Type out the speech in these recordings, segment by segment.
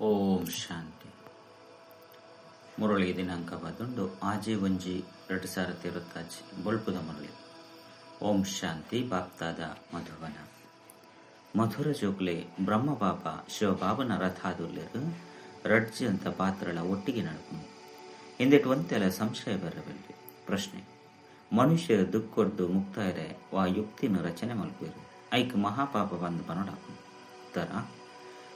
ಓಂ ಶಾಂತಿ. ಮುರಳಿ ದಿನಾಂಕ ಬಂದು ಆಜಿ ಒಂಜಿ 2027 ಬೊಲ್ಪುದ ಮುರಳಿ. ಓಂ ಶಾಂತಿ. ಬಾಪ್ತಾದ ಮಧುವನ ಮಧುರ ಜೋಕ್ಲೆ ಬ್ರಹ್ಮ ಬಾಬ ಶಿವಬಾಬನ ರಥಾದುಲ್ಯರು ರಡ್ಜಿ ಅಂತ ಪಾತ್ರಳ ಒಟ್ಟಿಗೆ ನಡ್ಕೊಂಡು ಹಿಂದೆಟ್ಟು ಒಂತೆಲ್ಲ ಸಂಶಯ ಬರಬಲ್ಲಿ ಪ್ರಶ್ನೆ. ಮನುಷ್ಯ ದುಃಖೊಡ್ದು ಮುಕ್ತಾಯರೆ ವಾ ಯುಕ್ತಿನ ರಚನೆ ಮಲ್ಪೇರು ಐಕ್ ಮಹಾಪಾಪ ಬಂದು ಪನೋಡಾಕು ತರ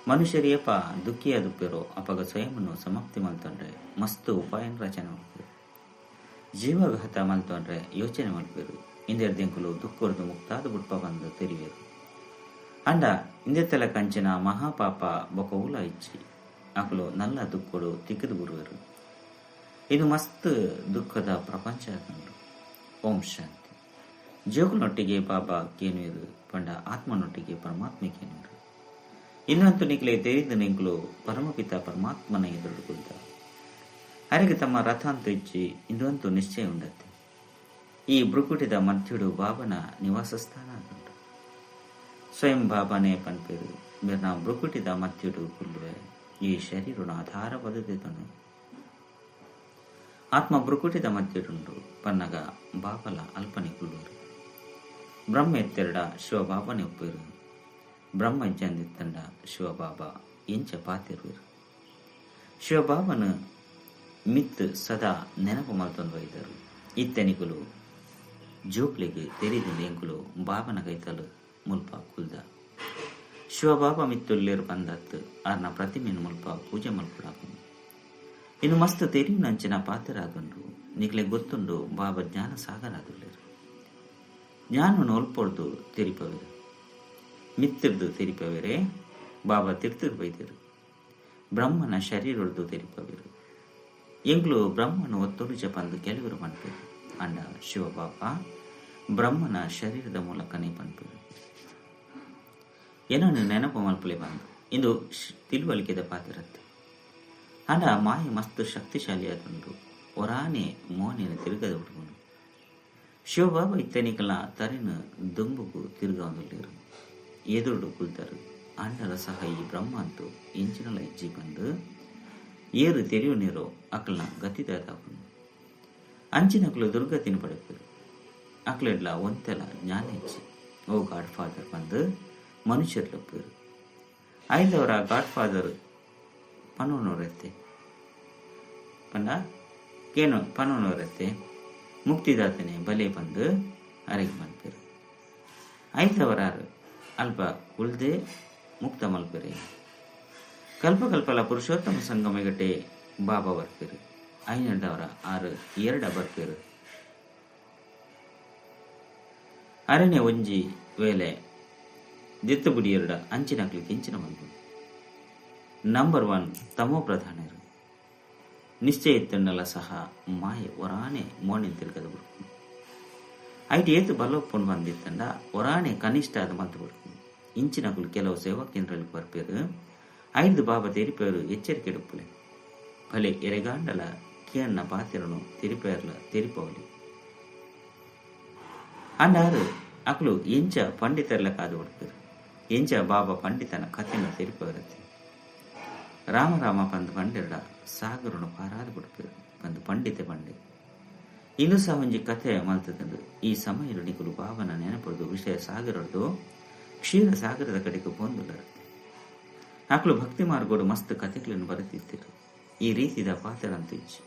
ಮನುಷ್ಯರೇಪ ದುಃಖಿಯಾದುಪ್ಪೇರೋ ಅಪಗ ಸ್ವಯಂನ್ನು ಸಮಾಪ್ತಿ ಮಲ್ತಂಡ್ರೆ ಮಸ್ತ್ ಉಪಾಯನ ರಚನೆ ಮಾಡ್ಪೇರು. ಜೀವಘಾತ ಮಲ್ತಂಡ್ರೆ ಯೋಚನೆ ಮಲ್ಪೇರು. ಇಂದೆರ್ದಿಂಕುಲು ದುಃಖೊಡ್ದು ಮುಕ್ತಾದ ಬುಟ್ಪ ಬಂದು ತೆರಿವೇರು ಅಂಡ ಇಂದೆತ್ತಲ ಕಂಚಿನ ಮಹಾಪಾಪ ಬೊಕ ಉಲ ಇಚ್ಚಿ ಅಕಲು ನಲ್ಲ ದುಃಖಡು ತಿಕ್ಕಿದು ಬರುವರು. ಇದು ಮಸ್ತ್ ದುಃಖದ ಪ್ರಪಂಚ ಕಂಡು. ಓಂ ಶಾಂತಿ. ಜೋಗುನೊಟ್ಟಿಗೆ ಬಾಬಾ ಕೇನುವರು ಪಂಡ ಆತ್ಮನೊಟ್ಟಿಗೆ ಪರಮಾತ್ಮ ಕೇನುವರು. ಇನ್ನಂತೂ ನಿಕ್ಲೆ ತೆರಿದ ನಿಂಕ್ಲು ಪರಮಪಿತ ಪರಮಾತ್ಮನ ಎದುರು ಕುಂತ ಅರೆಗೆ ತಮ್ಮ ರಥ ಅಂತ ಇಚ್ಚಿ ಇಂದಂತೂ ನಿಶ್ಚಯ ಉಂಡತ್ತೆ. ಈ ಬೃಕುಟಿದ ಮಧ್ಯಡು ಬಾಬನ ನಿವಾಸ ಸ್ಥಾನ ಆಗುಂಟು. ಸ್ವಯಂ ಬಾಬಾನೇ ಪನ್ಪೇರು మీరు నా బృకుటిద మధ్యుడు కుల్లువే ఈ శరీరును ఆధార బదుదితను ಆತ್ಮ ಬೃಕುಟಿದ ಮಧ್ಯಡುಂಡು ಪನ್ನಗ ಬಾಬಲ ಅಲ್ಪನೆ ಕುಲ್ಲೂರು. ಬ್ರಹ್ಮ ಎತ್ತೆರಡ ಶಿವಬಾಬನೆ ಒಪ್ಪೇರು. ಬ್ರಹ್ಮ ಜಂದಿತ್ತಂಡ ಶಿವಬಾಬ ಎಂಚ ಪಾತಿರುವರು. ಶಿವಬಾಬನ ಮಿತ್ ಸದಾ ನೆನಪು ಮಲ್ತೊಂದು ಒಯ್ದರು. ಇತ್ತೆನಿಕುಲು ಜೋಕ್ಲಿಗೆ ತೆರಿದ ಎಂಕುಲು ಬಾಬನ ಕೈತಲು ಮುಲ್ಪ ಕುಲ್ದ. ಶಿವಬಾಬ ಮಿತ್ತುಲ್ಲೇರು ಬಂದತ್ತು ಆರ್ನ ಪ್ರತಿಮೆನು ಮುಲ್ಪ ಪೂಜೆ ಮಲ್ಪುಡಾಕು. ಇನ್ನು ಮಸ್ತ್ ತೆರಿವು ನಂಚಿನ ಪಾತ್ರರಾದುಂಡು ನಿಕ್ಲೆ ಗೊತ್ತುಂಡು ಬಾಬಾ ಜ್ಞಾನ ಸಾಗರಾದುಲ್ಲೇರು. ಜ್ಞಾನವನ್ನು ಒಲ್ಪೊಡ್ದು ತೆರಿಪವೇರು. ಮಿತ್ತಿರ್ದು ತೆರಿಪವೇರೆ ಬಾಬಾ ತಿರ್ತಿರ್ ಬೈದರು. ಬ್ರಹ್ಮನ ಶರೀರದ್ದು ತೆರಿಪವೇರು. ಎಂಗ್ಲು ಬ್ರಹ್ಮನು ಒತ್ತೊಡುಜ ಪಂದು ಕೆಲವರು ಪನ್ಪೇರು ಅಂಡ ಶಿವಬಾಬ ಬ್ರಹ್ಮನ ಶರೀರದ ಮೂಲಕನೇ ಪನ್ಪೇರು. ಏನನ್ನು ನೆನಪು ಮಲ್ಪಲೆ ಬಂದು ಇಂದು ತಿಳುವಳಿಕೆದ ಪಾತಿರತ್ತೆ ಅಂಡ ಮಾಯ ಮಸ್ತ್ ಶಕ್ತಿಶಾಲಿಯಾದುಂಡು. ಒರಾನೆ ಮೋನಿನ ತಿರುಗದ ಹುಡುಗನು ಶಿವಬಾಬಾ ಇತ್ತನಿಕಲ ತರಿನ ದುಂಬುಗು ತಿರುಗಾವಲೇರು ಎದುರುಡು ಕುಲ್ತರು. ಅಂಡರ ಸಹ ಈ ಬ್ರಹ್ಮ ಅಂತೂ ಇಂಚಿನಲ ಇಜ್ಜಿ ಬಂದು ಏರು ತೆರಿಯು ನೀರು ಅಕ್ಲನ ಗತಿದಾದಾಕು ಅಂಚಿನಕ್ಲು ದುರ್ಗತಿನ ಪಡೆಪೇರು. ಅಕ್ಲೆಡ್ಲ ಒಂತೆಲ ಜ್ಞಾನ ಇಚ್ಚಿ ಓ ಗಾಡ್ ಫಾದರ್ ಬಂದು ಮನುಷ್ಯರ್ಲೊಪ್ಪೇರು. ಐದವರ ಗಾಡ್ ಫಾದರ್ ಪನೋನವರತ್ತೆ ಪಂಡ ಕೇನು ಪನೋನವರತ್ತೆ ಮುಕ್ತಿದಾತನೆ ಬಲೆ ಬಂದು ಅರೆಗೆ ಮಲ್ಪೇರು. ಐದವರಾರು ಅಲ್ಪ ಉಳ್ದೆ ಮುಕ್ತ ಮಲ್ಪೆರೆ. ಕಲ್ಪಕಲ್ಪಲ ಪುರುಷೋತ್ತಮ ಸಂಗಮಗಟ್ಟೆ ಬಾಬಾ ಬರ್ಪೇರು. ಐನಡವರ ಆರು ಎರಡ ಬರ್ಪೇರು. ಅರಣ್ಯ ಒಂಜಿ ವೇಳೆ ದಿತ್ತಬುಡಿ ಎರಡ ಅಂಚಿನಕ್ಲಿ ಕಿಂಚಿನ ಮಲ್ಪು. ನಂಬರ್ 1 ತಮೋ ಪ್ರಧಾನರು ನಿಶ್ಚಯ ಇತ್ತಂಡಲ ಸಹ ಮಾಯ ಒರಾನೆ ಮೋಣಿನ ತಿರುಗದ ಬಿಡ್ಕು. ಐಟಿ ಏತು ಬಲೊಪ್ಪುಂಡು ಬಂದಿತ್ತಂಡ ಒರಾನೆ ಕನಿಷ್ಠ ಅದು ಮಂತು ಬಿಡ್ಕು. ಇಂಚಿನಕುಲು ಕೆಲವು ಸೇವಾ ಕೇಂದ್ರಗಳಿಗೆ ಬರ್ಪೇರು. ಐದು ಬಾಬಾ ತೆರಿಪೇರು ಎಚ್ಚರಿಕೆ ಇಡುಪ್ಪುಲೆ ಭಲೆ ಎರೆಗಾಂಡಲ ಕಿಯಣ್ಣ ಪಾತಿರನು ತೆರಿಪೇರ್ಲ ತೆರಿಪವಲಿ ಅಂಡಾರು ಅಕ್ಲು ಎಂಚ ಪಂಡಿತರ್ಲ ಕಾದು ಬಿಡ್ಪೇರು. ಎಂಚ ಬಾಬಾ ಪಂಡಿತನ ಕಥೆನ ತೆರಿಪೇರತ್ತೆ. ರಾಮ ಪಂದು ಪಂಡೆರಡ ಸಾಗರನು ಪಾರಾದ ಬಿಡ್ಪೇರು ಪಂದು ಪಂಡಿತೆ ಪಂಡೆ ಇನ್ನು ಸಹ ಒಂಜಿ ಕಥೆ ಮಲ್ತದಂಡು. ಈ ಸಮಯ ನಿಕುಲು ಬಾಬನ ನೆನಪುದು ವಿಷಯ ಸಾಗರದ್ದು ಕ್ಷೀರ ಸಾಗರದ ಕಡೆಗೆ ಪೊಂದುಲರುತ್ತೆ. ಆಕಳು ಭಕ್ತಿ ಮಾರ್ಗೋಡು ಮಸ್ತ್ ಕಥೆಗಳನ್ನು ಬರೆದಿದ್ದರು. ಈ ರೀತಿದ ಪಾತ್ರ ಅಂತ ಇಚ್ಚಿ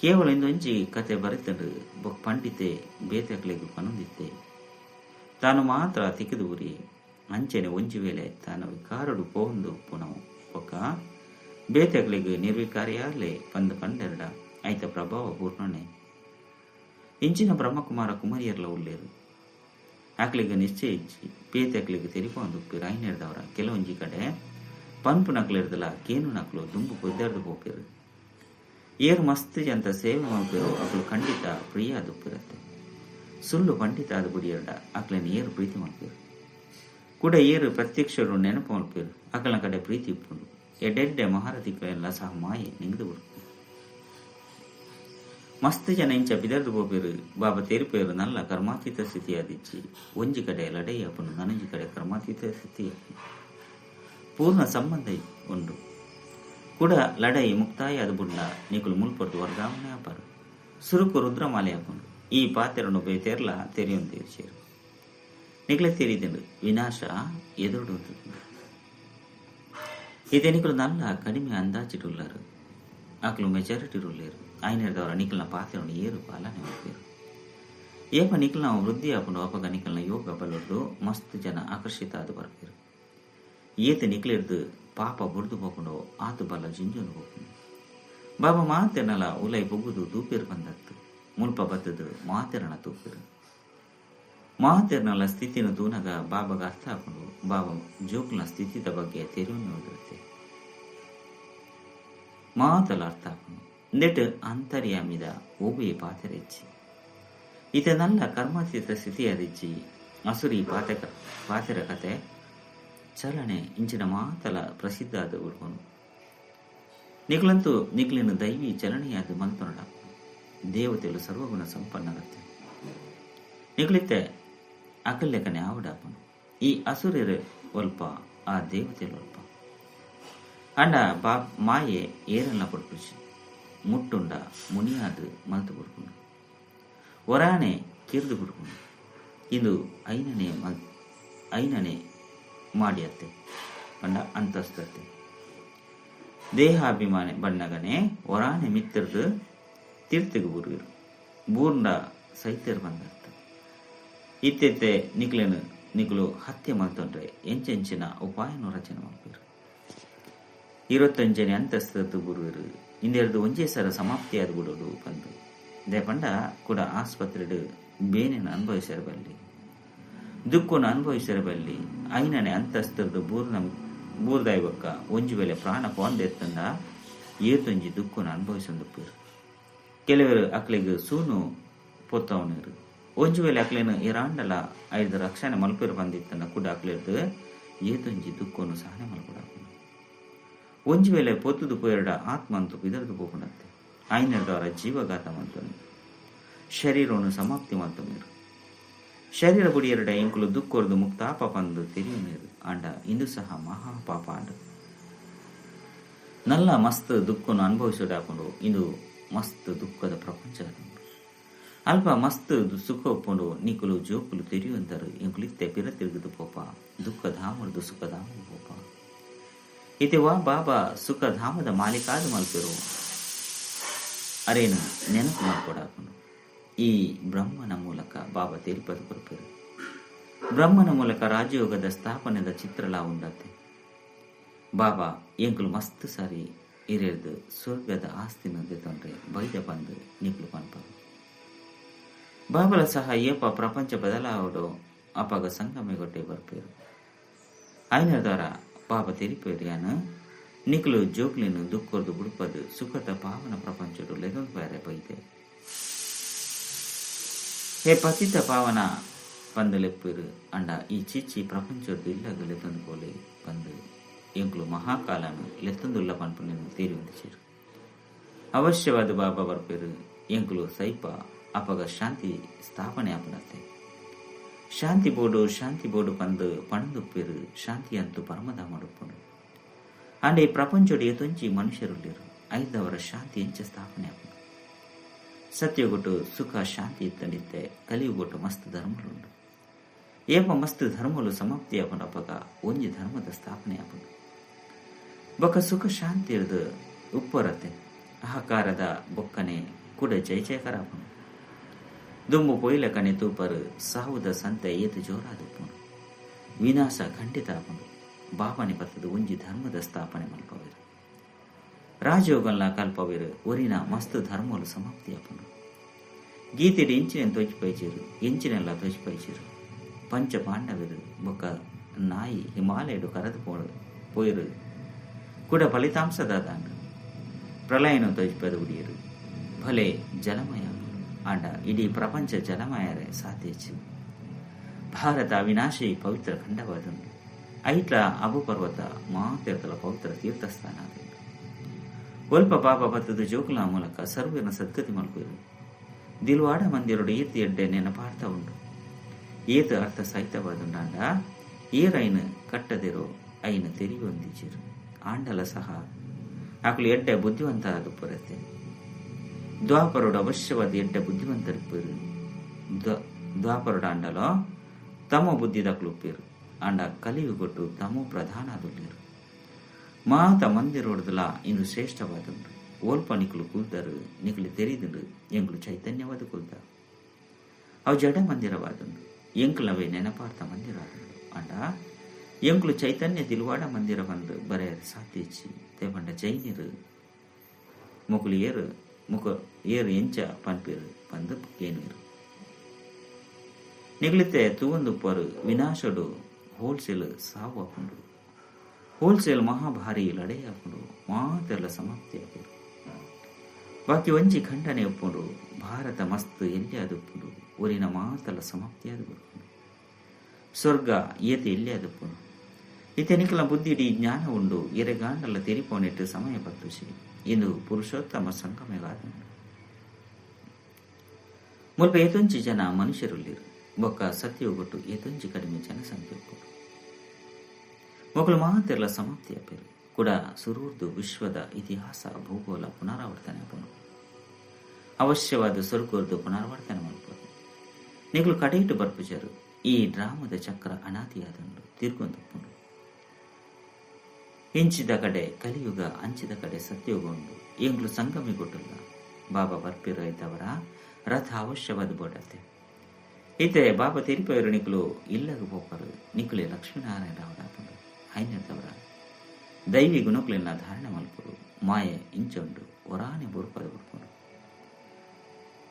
ಕೇವಲ ಇಂದೊಂಜಿ ಕತೆ ಬರೆತಂಡು ಬೊಕ್ ಪಂಡಿತೆ ಬೇತಕ್ಲೆಗೂ ಪನೊಂದಿತ್ತೆ ತಾನು ಮಾತ್ರ ತಿಕ್ಕಿದು ಊರಿ ಅಂಚೆನೆ ಒಂಜಿ ವೇಳೆ ತಾನು ವಿಕಾರಡು ಪೋಂದು ಪುನವು ಒಕ್ಕ ಬೇತಕ್ಲೆಗೂ ನಿರ್ವಿಕಾರಿಯಾಗಲೇ ಪಂದು ಪಂಡೆರಡ ಐತ ಪ್ರಭಾವ ಪೂರ್ಣನೆ ಇಂಚಿನ ಬ್ರಹ್ಮಕುಮಾರ ಕುಮಾರಿಯರ್ಲ ಉಳ್ಳೇರು. ಆಕ್ಲಿಗೆ ನಿಶ್ಚಯ ಇಚ್ಚಿ ಪೇತಕ್ಲಿಗೆ ತೆರಿಪೊಂದು ಐನೆಡ್ದವರ ಕೆಲವೊಂಜಿ ಕಡೆ ಪನ್ಪು ನಕ್ಲೆರ್ದಲ ಕೇನು ನಕ್ಲು ದುಂಬು ಕೊದ್ದೆರ್ದು ಹೋಗ್ಪೇರು. ಏರು ಮಸ್ತ್ ಜಂತ ಸೇವೆ ಮಲ್ಪೇರು ಅಕ್ಲು ಖಂಡಿತ ಪ್ರಿಯ ದುಪ್ಪಿರತ್ತೆ. ಸುಳ್ಳು ಪಂಡಿತ ಆದ ಬುಡಿಯರ್ಡ ಅಕ್ಲನ ಏರು ಪ್ರೀತಿ ಮಲ್ಪೇರು ಕೂಡ ಏರು ಪ್ರತ್ಯಕ್ಷರು ನೆನಪು ಮಲ್ಪೇರು. ಅಕ್ಲನ ಕಡೆ ಪ್ರೀತಿ ಇಪ್ಪುಂಡು ಎಡ್ಡೆಡ್ಡೆ ಮಹಾರಥಿಗಳೆಲ್ಲ ಸಹ ಮಾಯೆ ನಿಂಗದು ಬಿಡ್ಕು. ಮಸ್ತ್ ಜನ ಇಂಚ ಬಿದರ್ದು ಬೋಪೇರು ಬಾಬಾ ತೆರಿಪೇರು ನಲ್ಲ ಕರ್ಮಾತೀತ ಸ್ಥಿತಿಯಾದಿಚ್ಚಿ ಒಂಜಿ ಕಡೆ ಲಡೆಯಪ್ಪನು ನನಂಜಿ ಕಡೆ ಕರ್ಮಾತೀತ ಸ್ಥಿತಿ ಪೂರ್ಣ ಸಂಬಂಧ ಉಂಡು. ಕೂಡ ಲಡೈ ಮುಕ್ತಾಯ ಅದು ಬುಡ್ಲ ನಿಕುಲು ಮುಲ್ಪೊರ್ದು ವರ್ಗಾವಣೆ ಆಪಾರು ಸುರುಕು ರುದ್ರಮಾಲೆ ಹಾಕೊಂಡು ಈ ಪಾತೆರನ್ನು ಬೇತೆರ್ಲ ತೆರೆಯೊಂದು ತೀರ್ಚೇರು ನಿಕ್ಲೆ ತೆರೀದಿಂಡು ವಿನಾಶ ಎದುರು ಇದೇ ನಿಕಲು ನಲ್ಲ ಕಡಿಮೆ ಅಂದಾಜಿಡುಳ್ಳರು ಆಕಲು ಮೆಜಾರಿಟಿ ರುಳ್ಳೇರು ಆಯ್ನದವರ ನಿಕಲ್ನ ಪಾತೆರನ್ನು ಏರು ಪಾಲನೆ ಮಾಡ್ತೇರು ಏಪ ನಿಕಲ್ನ ವೃದ್ಧಿ ಹಾಕೊಂಡು ಅಪಗ ನಿಕಲ್ನ ಯೋಗ ಬಲ್ಲೊಡ್ದು ಮಸ್ತ್ ಜನ ಆಕರ್ಷಿತ ಆದು ಬರ್ಪೇರು ಏತ ನಿಕ್ಲಿರ್ದು ಪಾಪ ಬುಡ್ದು ಹೋಕೊಂಡು ಆತು ಬಲ್ಲ ಜಿಂಜೋನು ಹೋಗ್ಕೊಂಡು ಬಾಬಾ ಮಾತೆರ್ನಲ ಉಲೈ ಬೊಗ್ಗುದು ತೂಪೇರು ಬಂದತ್ತು ಮುಲ್ಪ ಬತ್ತದು ಮಾತೆರನ ತೂಪೇರು ಮಾತೆರ್ನಲ ಸ್ಥಿತಿನ ತೂನಗ ಬಾಬಾಗ ಅರ್ಥ ಹಾಕೊಂಡು ಬಾಬಾ ಜೋಕ್ನ ಸ್ಥಿತಿದ ಬಗ್ಗೆ ತೆರೆಯನ್ನು ಓದಿರುತ್ತೆ ಮಾತಲ್ಲ ಅರ್ಥ ಹಾಕೊಂಡು ನೆಟ್ ಅಂತರ್ಯಾಮಿದ ಓಬಿ ಪಾತೆರೆಚ್ಚಿ ಇದನ್ನೆಲ್ಲ ಕರ್ಮಾತೀತ ಸ್ಥಿತಿಯಾದಿಚ್ಚಿ ಅಸುರಿ ಪಾತೆರ ಕತೆ ಚಲನೆ ಇಂಚಿನ ಮಾತಲ ಪ್ರಸಿದ್ಧ ಆದ ಉಡ್ಕೊಂಡು ನಿಕ್ಲಂತೂ ನಿಕ್ಲಿನ ದೈವಿ ಚಲನೆಯಾದ ಮಂತನೊಡ ದೇವತೆಗಳು ಸರ್ವಗುಣ ಸಂಪನ್ನಗತ್ತೆ ನಿಕ್ಲಿತ್ತೆ ಅಕಲ್ಯಕನೆ ಆವಡಾಪನು ಈ ಅಸುರರು ಒಲ್ಪ ಆ ದೇವತೆಗಳು ಒಲ್ಪ ಅಂಡ ಮಾಯೆ ಏರನ್ನ ಪಡ್ಕುಚಿ ಮುಟ್ಟುಂಡ ಮುನಿಯಾದು ಮಲ್ತು ಬಿಡ್ಕೊಂಡು ಒರಾಣೆ ಕಿರ್ದು ಬಿಡ್ಕೊಂಡು ಇದು ಐನನೆ ಮಾಡಿಯತ್ತೆ ಪಂಡ ಅಂತಸ್ತತೆ ದೇಹಾಭಿಮಾನ ಬಣ್ಣಗನೆ ಒರಾಣೆ ಮಿತ್ರದು ತೀರ್ಥಿಗೆ ಬುರುವಿರು ಬೂರ್ಂಡ ಸೈತ್ಯರು ಬಂದರ್ಥ ಇತ್ತೆತ್ತೆ ನಿಕ್ಲು ಹತ್ಯೆ ಮಲ್ತೊಂಡ್ರೆ ಎಂಚೆಂಚಿನ ಉಪಾಯನ ರಚನೆ ಮಾಡ್ಬಿರು 25ನೇ ಅಂತಸ್ತದ್ದು ಬುರುವಿರು ಇಂದೆರದು ಒಂಜೇ ಸರ ಸಮಾಪ್ತಿಯಾದ ಬಿಡೋದು ಬಂದು ದೇ ಪಂಡ ಕೂಡ ಆಸ್ಪತ್ರೆಡು ಬೇನೆನ ಅನುಭವಿಸಿರಬಲ್ಲಿ ದುಃಖನ ಅನುಭವಿಸಿರಬಲ್ಲಿ ಐನನೆ ಅಂತಸ್ತದ್ದು ಬೂರ್ದಾಯ್ಬಕ್ಕ ಒಂಜಿ ವೇಳೆ ಪ್ರಾಣ ಪೋಂದೆತ್ತಂದ ಏತೊಂಜಿ ದುಃಖನ ಅನುಭವಿಸೊಂದುಪ್ಪೇರು ಕೆಲವರು ಅಕ್ಲಿಗೆ ಸೂನು ಪೊತ್ತವನಿರು ಒಂಜಿ ವೇಳೆ ಅಕ್ಲೇನು ಇರಾಂಡಲ 5 ರಕ್ಷಣೆ ಮಲ್ಪೇರು ಬಂದಿತ್ತಂದ ಕೂಡ ಅಕ್ಲಿರ್ದು ಏತೊಂಜಿ ದುಃಖನು ಸಹನೆ ಮಲ್ಕೊಡಾಕು ಒಂಜಿ ವೇಳೆ ಪೊತ್ತುದು ಪೋಯರಡ ಆತ್ಮ ಅಂತೂ ಬಿದರದು ಹೋಗುಣತ್ತೆ ಐನರದವರ ಜೀವಘಾತ ಮಂತನು ಶರೀರವನ್ನು ಸಮಾಪ್ತಿ ಮಂತಮೀರು ಶರೀರ ಬುಡಿಯರಡ ಎಂಕುಲು ದುಃಖರ್ದು ಮುಕ್ತಾಪ ಪಂದು ತೆರೆಯುನೇರು ಆಂಡ ಇಂದು ಸಹ ಮಹಾಪಾಪ ಆಂಡ ನಲ್ಲ ಮಸ್ತ್ ದುಃಖನು ಅನುಭವಿಸೋದಾಕೊಂಡು ಇಂದು ಮಸ್ತ್ ದುಃಖದ ಪ್ರಪಂಚ ಅಲ್ಪ ಮಸ್ತ್ ಸುಖ ಒಪ್ಪುಂಡು ನಿಕುಲು ಜೋಕುಲು ತೆರೆಯುವಂತರು ಎಂಕುಲಿತ್ತೆ ಪಿರ ತಿರುಗಿದು ಪೋಪ ದುಃಖಧಾಮದು ಸುಖಧಾಮ ಪೋಪ ಇತೆವಾ ಬಾಬಾ ಸುಖಧಾಮದ ಮಾಲೀಕಾದ ಮಲ್ಪಿರು ಅರೇನು ನೆನಪು ಮಾಡ್ಕೊಡಾಕೊಂಡು ಈ ಬ್ರಹ್ಮನ ಮೂಲಕ ಬಾಬಾ ತೇಲ್ಪದ ಕೊರಪೇರು ಬ್ರಹ್ಮನ ಮೂಲಕ ರಾಜಯೋಗದ ಸ್ಥಾಪನೆದ ಚಿತ್ರಲ ಉಂಡತ್ತೆ ಬಾಬಾ ಎಂಕುಲು ಮಸ್ತ್ ಸಾರಿ ಹಿರಿಯರ್ದು ಸ್ವರ್ಗದ ಆಸ್ತಿನಂತೆ ತೊಂದ್ರೆ ಬೈದ ಬಂದು ನಿಕ್ಲು ಪನ್ಪ ಬಾಬಲ ಸಹ ಏಪ ಪ್ರಪಂಚ ಬದಲಾವಡು ಅಪಗ ಸಂಗಮೆಗೊಟ್ಟೆ ಬರ್ಪೇರು ಐನರ್ದಾರ ಬಾಬಾ ತೆರಿಪೇರಿಯಾನ ನಿಕ್ಲು ಜೋಕ್ಲಿನ ದುಃಖರ್ದು ಬುಡುಪದು ಸುಖದ ಪಾವನ ಪ್ರಪಂಚಡು ಲೆದೊಂದು ಬೇರೆ ಬೈದೆ ಹೇ ಪತಿತ ಪಾವನ ಬಂದು ಲೆಪ್ಪೇರು ಅಂಡ ಈ ಚಿಚ್ಚಿ ಪ್ರಪಂಚದ್ದು ಇಲ್ಲಗ ಲೆತ್ತೊಂದು ಕೋಲೆ ಬಂದು ಎಂಕ್ಲು ಮಹಾಕಾಲನು ಲೆತ್ತೊಂದುಲ್ಲ ಪನ್ಪುನ ತೀರಿ ಹೊಂದಿಸಿರು ಅವಶ್ಯವಾದ ಬಾಬಾ ಬರ್ಪೇರು ಎಂಕ್ಲು ಸೈಪ ಅಪಗ ಶಾಂತಿ ಸ್ಥಾಪನೆ ಆಪನತ್ತೆ ಶಾಂತಿ ಬೋರ್ಡು ಪಂದು ಪಣದುಪ್ಪೇರು ಶಾಂತಿ ಅಂತೂ ಪರಮಧಾಮ ಮಾಡುಪ್ಪನು ಅಂಡೆ ಈ ಪ್ರಪಂಚೋಡಿ ತೊಂಚಿ ಮನುಷ್ಯರುಳ್ಳಿರು ಐದವರ ಶಾಂತಿ ಎಂಚ ಸ್ಥಾಪನೆ ಆಪನು ಸತ್ಯಗೊಟ್ಟು ಸುಖ ಶಾಂತಿ ಇತ್ತಂಡಿತ್ತೆ ಕಲಿಯುಗೊಟ್ಟು ಮಸ್ತ್ ಧರ್ಮలుండు ಏಪ ಮಸ್ತ್ ಧರ್ಮಲು ಸಮಾಪ್ತಿ ಆಪನ ಅಪಗ ಒಂಜಿ ಧರ್ಮದ ಸ್ಥಾಪನೆ ಆಪನು ಬೊಕ್ಕ ಸುಖ ಶಾಂತಿ ಇರ್ದು ಉಪ್ಪರತೆ ಅಹಕಾರದ ಬೊಕ್ಕನೆ ಕೂಡ ಜೈಕಾರ ಆಪನು ದುಂಬು ಪೊಯ್ಲ ಕಣೆ ತೂಪರು ಸಾವುದ ಸಂತೆ ಏತು ಜೋರಾದುಪ್ಪನು ವಿನಾಶ ಖಂಡಿತ ಆಪನು ಬಾಬಾನೆ ಬತ್ತದು ಒಂಜಿ ಧರ್ಮದ ಸ್ಥಾಪನೆ ಮಲ್ಪವೇರು ರಾಜಯೋಗಲ್ಲ ಕಲ್ಪವೇರು ಒರಿನ ಮಸ್ತ್ ಧರ್ಮಲು ಸಮಾಪ್ತಿ ಆಪನು ಗೀತೆಡು ಇಂಚಿನ ತೋಚಿಪೈಚಿರು ಎಂಚಿನೆಲ್ಲ ತೋಚಿಪೈಚಿರು ಪಂಚ ಪಾಂಡವರು ಬೊಕ್ಕ ನಾಯಿ ಹಿಮಾಲಯಡು ಕರೆದು ಪೋಯಿರು ಕೂಡ ಫಲಿತಾಂಶದಾದ ಪ್ರಳಯನು ತೋಚಿಪದ ಉಡಿಯರು ಭಲೆ ಜಲಮಯ ಆಂಡ ಇಡೀ ಪ್ರಪಂಚ ಜಲಮಯರೇ ಸಾಧ್ಯಚು ಭಾರತ ಅವಿನಾಶಿ ಪವಿತ್ರ ಖಂಡವಾದುಂಡು ಐಟ್ಲ ಅಬು ಪರ್ವತ ಮಹಾತೀರ್ಥಲ ಪವಿತ್ರ ತೀರ್ಥಸ್ಥಾನ ಆದುಂಡು ಒಲ್ಪ ಪಾಪ ಬತ್ತದ ಜೋಕುಲ ಮೂಲಕ ಸರ್ವನ ಸದ್ಗತಿ ಮಲ್ಪುರು ದಿಲ್ವಾಡ ಮಂದಿರಡು ಈತಿ ಎಡ್ಡೆ ನೆನಪಾಡ್ತಾ ಉಂಡು ಏತ ಅರ್ಥ ಸಹಿತವಾದುಂಡಾಂಡ ಏರೈನು ಕಟ್ಟದಿರೋ ಐನು ತೆರಿಯೊಂದಿಚಿರು ಆಂಡಲ ಸಹ ಆಕಳು ಎಡ್ಡೆ ಬುದ್ಧಿವಂತ ಅದು ಬರುತ್ತೆ. ದ್ವಾಪರುಡು ಅವಶ್ಯವಾದ ಎಡ್ಡೆ ಬುದ್ಧಿವಂತರಿಪ್ಪೇರು. ದ್ವಾಪರುಡು ಅಂಡಲೋ ತಮ್ಮ ಬುದ್ಧಿದಕ್ಲು ಉಪ್ಪೇರು. ಅಂಡ ಕಲಿಯುಗೊಟ್ಟು ತಮ್ಮ ಪ್ರಧಾನ ಅದುಲ್ಲೇರು. ಮಾತ ಮಂದಿರೋಡ್ದಲ ಇಂದು ಶ್ರೇಷ್ಠವಾದುಂಡು. ಓಲ್ಪ ನಿಕ್ಲು ಕುಲ್ದರು, ನಿಕ್ಲು ತೆರಿದುಂಡು ಎಂಕ್ಲು ಚೈತನ್ಯವಾದ ಕುಲ್ದ. ಅವು ಜಡ ಮಂದಿರವಾದುಂಡು, ಎಂಕ್ಲವೇ ನೆನಪಾರ್ಥ ಮಂದಿರ ಆದುಂಡು. ಅಂಡ ಎಂಕ್ಲು ಚೈತನ್ಯ ದಿಲ್ವಾಡ ಮಂದಿರ ಬಂದು ಬರೆಯರು ಸಾತ್ಯಚ್ಚಿ ತೇಪಂಡ ಜೈನಿರು ಮುಕುಲು ಏರು ಎಂಚ ಪನ್ಪೇರು ಬಂದು ಏನಿರು ನಿಗ್ಲಿತೆ ತೂವೊಂದುಪ್ಪರು ವಿನಾಶಡು ಹೋಲ್ಸೇಲ್ ಸಾವು ಹಾಕೊಂಡು ಹೋಲ್ಸೇಲ್ ಮಹಾಭಾರಿ ಲಡೆ ಹಾಕೊಂಡು ಮಾತೆಲ್ಲ ಸಮಾಪ್ತಿ ಹಾಕಿರು. ಬಾಕಿ ಒಂಜಿ ಖಂಡನೆ ಒಪ್ಪುಂಡು ಭಾರತ ಮಸ್ತ್ ಎಲ್ಲಿ ಅದುಪ್ಪುಂಡು ಊರಿನ ಮಾತೆಲ್ಲ ಸಮಾಪ್ತಿ ಆದು ಬರ್ಕೊಂಡು ಸ್ವರ್ಗ ಈತೆ ಎಲ್ಲಿ ಅದುಪ್ಪುಂಡು ಇತೆನಿಕಲ ಬುದ್ಧಿಡಿ ಜ್ಞಾನ ಉಂಡು ಎರೆಗಾಂಡಲ್ಲ ತೆರಿಪೋನಿಟ್ಟು ಸಮಯ ಪತ್ತುಸಿ ಇಂದು ಪುರುಷೋತ್ತಮ ಸಂಗಮೆಗಾದುಂಡು. ಮುಲ್ಪ ಏತೊಂಚಿ ಜನ ಮನುಷ್ಯರುಲ್ಲಿರು ಬೊಕ್ಕ ಸತ್ಯಗೊಟ್ಟು ಏತೊಂಚಿ ಕಡಿಮೆ ಜನಸಂಖ್ಯೆ ಒಪ್ಪುಡು ಮೊಗಲು ಮಾತೆಲ್ಲ ಸಮಾಪ್ತಿ ಅಪ್ಪೇರು ಕೂಡ ಸುರೂರ್ದು ವಿಶ್ವದ ಇತಿಹಾಸ ಭೂಗೋಳ ಪುನರಾವರ್ತನೆ ಅಪ್ಪನು ಅವಶ್ಯವಾದ ಸ್ವರ್ಗದ್ದು ಪುನರಾವರ್ತನೆ ಮಾಡ್ಬೋದು. ನಿಗಲು ಕಡೆಯಿಟ್ಟು ಬರ್ಪುಜರು ಈ ಡ್ರಾಮದ ಚಕ್ರ ಅನಾದಿಯಾದಂಡು ತಿರ್ಗೊಂದುಪ್ಪುಂಡು. ಇಂಚಿದ ಕಡೆ ಕಲಿಯುಗ ಅಂಚಿದ ಕಡೆ ಸತ್ಯಯುಗ ಉಂಡು ಎಂಗ್ಲು ಸಂಗಮಿಗೊಟ್ಟಲ್ಲ. ಬಾಬಾ ಬರ್ಪಿರೋ ಇದ್ದವರ ರಥ ಅವಶ್ಯವಾದ ಬೋಡತ್ತೆ ಈತೆ ಬಾಬಾ ತಿರುಪೇರು ನಿಕ್ಲು ಇಲ್ಲಗ ಪೋಪರು ನಿಕ್ಲೆ ಲಕ್ಷ್ಮೀನಾರಾಯಣ ರಾವಣಾಪುಂಡು ಹೈನದವರ ದೈವಿ ಗುಣಕ್ಲಿನ ಧಾರಣೆ ಮಲ್ಪರು ಮಾಯೆ ಇಂಚುಂಡು ಒರಾನೆ ಬುರುಪದ ಬರ್ಪುಂಡು.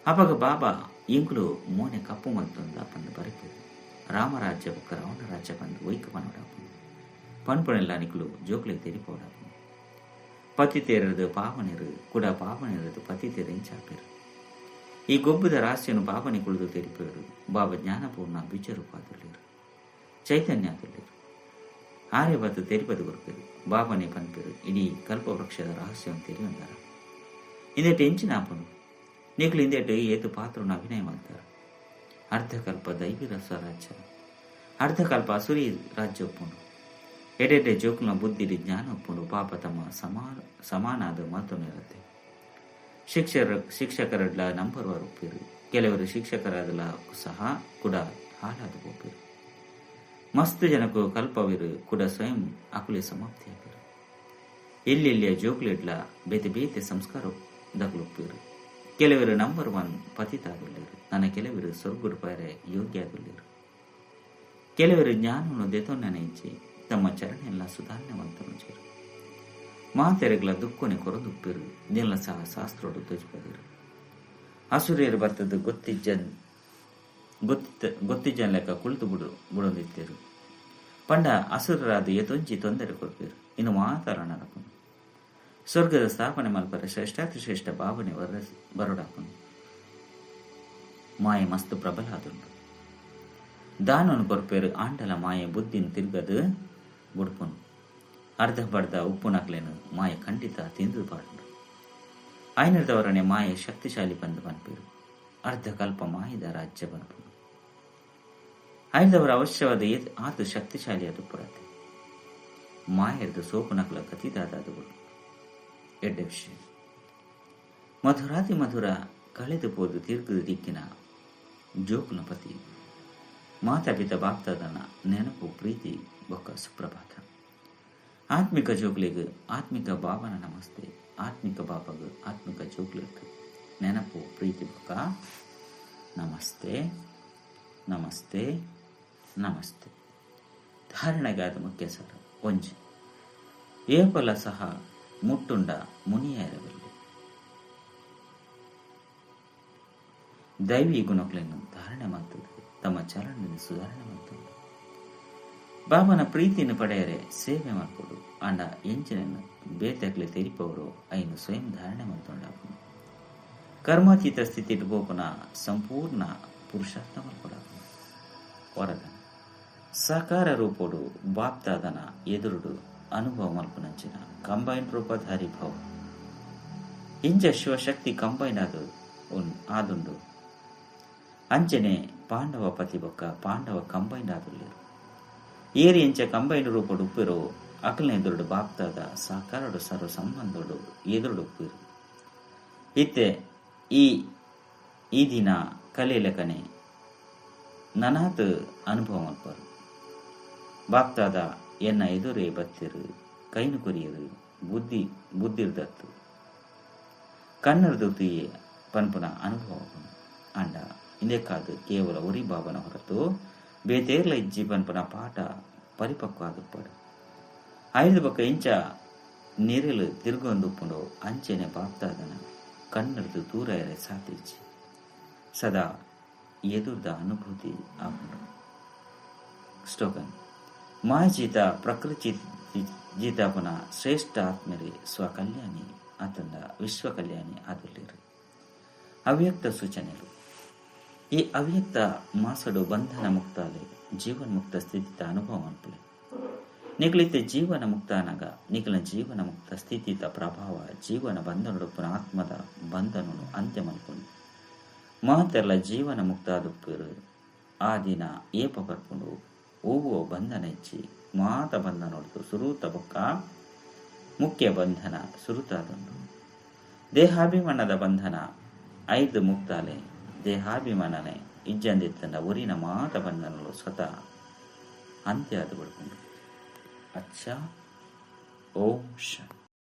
ಅವಾಗ ಬಾಬಾ ಇಂಕ್ಲು ಮೋನೆ ಕಪ್ಪು ಮಲ್ತೊಂದು ಅಪ್ಪಂದು ಬರಿಪುಡು. ರಾಮರಾಜ್ಯ ಬೊಕ್ಕ ರಾವಣ ರಾಜ್ಯ ಬಂದು ವೈಕ ಪನೋಡಾಪುಂಡು ಪನ್ಪುಣೆಲ್ಲ ನಿಕ್ಲು ಜೋಕ್ಲೆ ತೆರಿಪೋಡಾಪುಂಡು. ಪತಿ ತೇರದು ಪಾವನಿರು ಕೂಡ ಪಾವನಿರದು ಪತಿ ತೆರೆಂಚಾಪಿರು. ಈ ಗೊಬ್ಬದ ರಾಶಿಯನ್ನು ಬಾಬನಿ ಕುಳಿದು ತೆರಿಪೇರು. ಬಾಬಾ ಜ್ಞಾನಪೂರ್ಣ ಬೀಜರೂಪಾದುಳ್ಳೇರು ಚೈತನ್ಯದುಳ್ಳೇರು ಆರ್ಯಬತ್ತು ತೆರಿಪದು ಗೊರ್ಪೇರು. ಬಾಬನೇ ಪನ್ಪೇರು ಇಡೀ ಕಲ್ಪವೃಕ್ಷದ ರಹಸ್ಯವನ್ನು ತೆರೆಯೊಂದಾರ. ಇಂದೆಟ್ಟು ಎಂಚಿನ ಆಪನು ನಿಕ್ಲು ಇಂದೆಟ್ಟು ಏತು ಪಾತ್ರನ ಅಭಿನಯ ಮಾಡ್ತಾರ. ಅರ್ಧಕಲ್ಪ ದೈವಿ ಸ್ವರಾಜ್ಯ ಅರ್ಧಕಲ್ಪ ಅಸುರಿ ರಾಜ್ಯ ಒಪ್ಪುಂಡು. ಎಡೆಡೆ ಜೋಕ್ಲ ಬುದ್ಧಿಡಿ ಜ್ಞಾನ ಒಪ್ಪುಂಡು ಪಾಪ ತಮ್ಮ ಸಮಾನಾದ ಮಹತ್ವನೇ ಇರುತ್ತೆ. ಶಿಕ್ಷಕರಡ್ಲ ನಂಬರ್ವಾರು ಒಪ್ಪಿರು. ಕೆಲವರು ಶಿಕ್ಷಕರಾದಲ ಸಹ ಕೂಡ ಹಾಳಾದ ಒಪ್ಪಿರು. ಮಸ್ತ್ ಜನಕ್ಕೂ ಕಲ್ಪವಿರು ಕೂಡ ಸ್ವಯಂ ಅಕುಲೆ ಸಮಾಪ್ತಿ ಆಗಿರು. ಎಲ್ಲೆಲ್ಲಿಯ ಜೋಕ್ಲೆಡ್ಲ ಬೇತೆ ಬೇತೆ ಸಂಸ್ಕಾರ ದಗ್ಲೊಪ್ಪಿರು. ಕೆಲವರು ನಂಬರ್ 1 ಪತಿತಾದುಳ್ಳೇರು. ನನ್ನ ಕೆಲವರು ಸ್ವರ್ಗುಡು ಪಾರೆ ಯೋಗ್ಯ ಆದುಳ್ಳೇರು. ಕೆಲವರು ಜ್ಞಾನವನ್ನು ದೆತೊನ್ನನೆಂಚಿ ತಮ್ಮ ಚರಣೆಲ್ಲ ಸುಧಾರಣೆ ಮಂತನುಂಚೇರು. ಮಾತೆರೆಗ್ಲ ದುಃಖನೆ ಕೊರದುಪ್ಪಿರು. ಇದೆಲ್ಲ ಸಹ ಶಾಸ್ತ್ರೋಡು ತೋಜ್ಪದಿರು. ಅಸುರೇರು ಬರ್ತದ್ದು ಗೊತ್ತಿಜ್ಜನ್ ಲೆಕ್ಕ ಕುಳಿತು ಬುಡೊಂದಿತ್ತೇರು. ಪಂಡ ಅಸುರರಾದ ಎತೊಂಚಿ ತೊಂದರೆ ಕೊಡ್ಪೇರು. ಇನ್ನು ಮಾತಾಡಣರಪ್ಪನು ಸ್ವರ್ಗದ ಸ್ಥಾಪನೆ ಮಲ್ಪರ ಶ್ರೇಷ್ಠಾತಿ ಶ್ರೇಷ್ಠ ಭಾವನೆ ಬರೋಡಾಪನು. ಮಾಯೆ ಮಸ್ತ್ ಪ್ರಬಲ ಆದುಂಡು. ದಾನನು ಕೊರ್ಪೇರು ಆಂಡಲ ಮಾಯೆ ಬುದ್ಧಿನ ತಿರ್ಗದು ಬುಡ್ಪುನು. ಅರ್ಧ ಬಡ್ದ ಉಪ್ಪು ನಕ್ಲೇನು ಮಾಯೆ ಖಂಡಿತ ತಿಂದು ಪಾಡು. ಐನದವರನೆ ಮಾಯೆ ಶಕ್ತಿಶಾಲಿ ಬಂದು ಬನ್ಪೇರು. ಅರ್ಧ ಕಲ್ಪ ಮಾಯದ ರಾಜ್ಯ ಬನ್ಪುನು. ಐನದವರ ಅವಶ್ಯವಾದ ಆತು ಶಕ್ತಿಶಾಲಿ ಅದು ಪುರತೆ ಮಾಯರ್ದು ಸೋಪು ನಕ್ಲ ಕತಿದಾದದು ಎಡ್ಡ ವಿಷಯ. ಮಧುರಾತಿ ಮಧುರ ಕಳೆದು ಪೋದು ತೀರ್ಗದ ದಿಕ್ಕಿನ ಜೋಕುನ ಪತಿ ಮಾತಾಪಿತ ಬಾಪ್ತಾದನ ನೆನಪು ಪ್ರೀತಿ ಬೊಕ್ಕ ಸುಪ್ರಭಾತ. ಆತ್ಮಿಕ ಜೋಕ್ಲಿಗೆ ಆತ್ಮಿಕ ಬಾಬನ ನಮಸ್ತೆ. ಆತ್ಮಿಕ ಬಾಬಗ ಆತ್ಮಿಕ ಜೋಕ್ಲಿಗೆ ನೆನಪು ಪ್ರೀತಿ ಬೊಕ್ಕ ನಮಸ್ತೆ ನಮಸ್ತೆ ನಮಸ್ತೆ. ಧಾರಣೆಗಾದ ಮುಖ್ಯ ಸಾರ ಒಂಜಿ ಏಪಲ ಸಹ ಮುಟ್ಟುಂಡ ಮುನಿಯರವಿಲ್ಲ. ದೈವಿ ಗುಣಗಳನ್ನು ಧಾರಣೆ ಮಾಡ್ತದೆ. ತಮ್ಮ ಚಲನ ಸುಧಾರಣೆ ಮಾಡ್ತದೆ. ಬಾಬನ ಪ್ರೀತಿಯನ್ನು ಪಡೆಯರೆ ಸೇವೆ ಮಾಡ್ಕೊಡು. ಅಂಡ ಎಂಚಿನ ಬೇತಕ್ಲೆ ತೆರಿಪವರು ಐನು ಸ್ವಯಂ ಧಾರಣೆ ಮಾಡ್ಕೊಂಡ ಕರ್ಮಾತೀತ ಸ್ಥಿತಿ ಇಟ್ಬೋಪನ ಸಂಪೂರ್ಣ ಪುರುಷಾರ್ಥ ಮಾಡ್ಕೊಡ ಹೊರಗ ಸಾಕಾರ ರೂಪೋಡು ಬಾಪ್ತಾದನ ಎದುರುಡು ಅನುಭವ ಮಲ್ಪುನಂಚಿನ ಕಂಬೈನ್ ರೂಪಧಾರಿ ಭಾವ ಇಂಚ ಶಿವಶಕ್ತಿ ಕಂಬೈನ್ ಆದುಂಡು. ಅಂಚನೆ ಪಾಂಡವ ಪತಿ ಬೊಕ್ಕ ಪಾಂಡವ ಕಂಬೈನ್ ಆದುಳ್ಳೇರು. ಏರಿ ಎಂಚ ಕಂಬೈನ್ ರೂಪಡು ಉಪ್ಪಿರೋ ಅಕಲ್ನ ಎದುರುಡು ಬಾಪ್ತಾದ ಸಾಕಾರಡು ಸರ್ವ ಸಂಬಂಧೋಡು ಎದುರುಡು ಪೀರು ಇತ್ತೆ ಈ ದಿನ ಕಲಿಯಲಕನೆ ನನಾತ್ ಅನುಭವ ಮಲ್ಪರು ಬಾಪ್ತಾದ ಎನ್ನ ಎದುರೇ ಬತ್ತಿರು ಕೈನು ಕೊರಿಯರು ಬುದ್ಧಿರ್ದತ್ತು ಕನ್ನಡದೂತಿಯೇ ಪನ್ಪುನ ಅನುಭವ ಅಂಡ ಇಂದೆಕ್ಕಾದು ಕೇವಲ ಉರಿ ಬಾಬನ ಹೊರತು ಬೇತೇರ್ಲ ಇಜ್ಜಿ ಪನ್ಪುನ ಪಾಠ ಪರಿಪಕ್ವ ಆದುಪ್ಪಡು ಐದು ಬಕ್ಕ ಇಂಚ ನೀರೆಲು ತಿರುಗೊಂದುಪ್ಪುಂಡು ಅಂಚೆನೆ ಬಾಪ್ತಾದನ ಕನ್ನಡದು ದೂರ ಎರೆ ಸಾತಿಜ್ಜಿ ಸದಾ ಎದುರ್ದ ಅನುಭೂತಿ ಆಪುಂಡು ಸ್ಟೋಕನ್ ಮಾಯಜೀತ ಪ್ರಕೃತಿ ಜೀತಾಪನ ಶ್ರೇಷ್ಠ ಆತ್ಮರೇ ಸ್ವಕಲ್ಯಾಣಿ ಅತಂದ ವಿಶ್ವ ಕಲ್ಯಾಣಿ ಆದುಲ್ಲಿರು ಅವ್ಯಕ್ತ ಸೂಚನೆಗಳು ಈ ಅವ್ಯಕ್ತ ಮಾಸಡು ಬಂಧನ ಮುಕ್ತಾಲೆ ಜೀವನ್ ಮುಕ್ತ ಸ್ಥಿತಿತ ಅನುಭವ ಅನ್ಪಲೆ ನಿಗಲಿತ ಜೀವನ ಮುಕ್ತ ಅನಗ ನಿಗಲ ಜೀವನ ಮುಕ್ತ ಸ್ಥಿತಿತ ಪ್ರಭಾವ ಜೀವನ ಬಂಧನಡುಪ್ಪನ ಆತ್ಮದ ಬಂಧನನು ಅಂತ್ಯ ಮಲ್ಕೊಂಡು ಮಾತೆಲ್ಲ ಜೀವನ ಮುಕ್ತ ಆದುಪ್ಪರು ಆ ದಿನ ಏಪ ಬರ್ಕೊಂಡು ಹೂವು ಬಂಧನ ಹೆಚ್ಚಿ ಮಾತ ಬಂಧನ ನೋಡ್ತು ಸುರೂತ ಬೊಕ್ಕ ಮುಖ್ಯ ಬಂಧನ ಸುರುತಾದುಂಡು ದೇಹಾಭಿಮಾನದ ಬಂಧನ ಐದು ಮುಕ್ತಾಲೆ ದೇಹಾಭಿಮಾನನೆ ಇಜ್ಜಂದಿತ್ತಂದ ಊರಿನ ಮಾತ ಬಂಧನಗಳು ಸ್ವತಃ ಅಂತ್ಯ ಆದು ಬಿಡ್ಕೊಂಡು ಅಚ್ಚ ಓಂ ಶಾಂತಿ.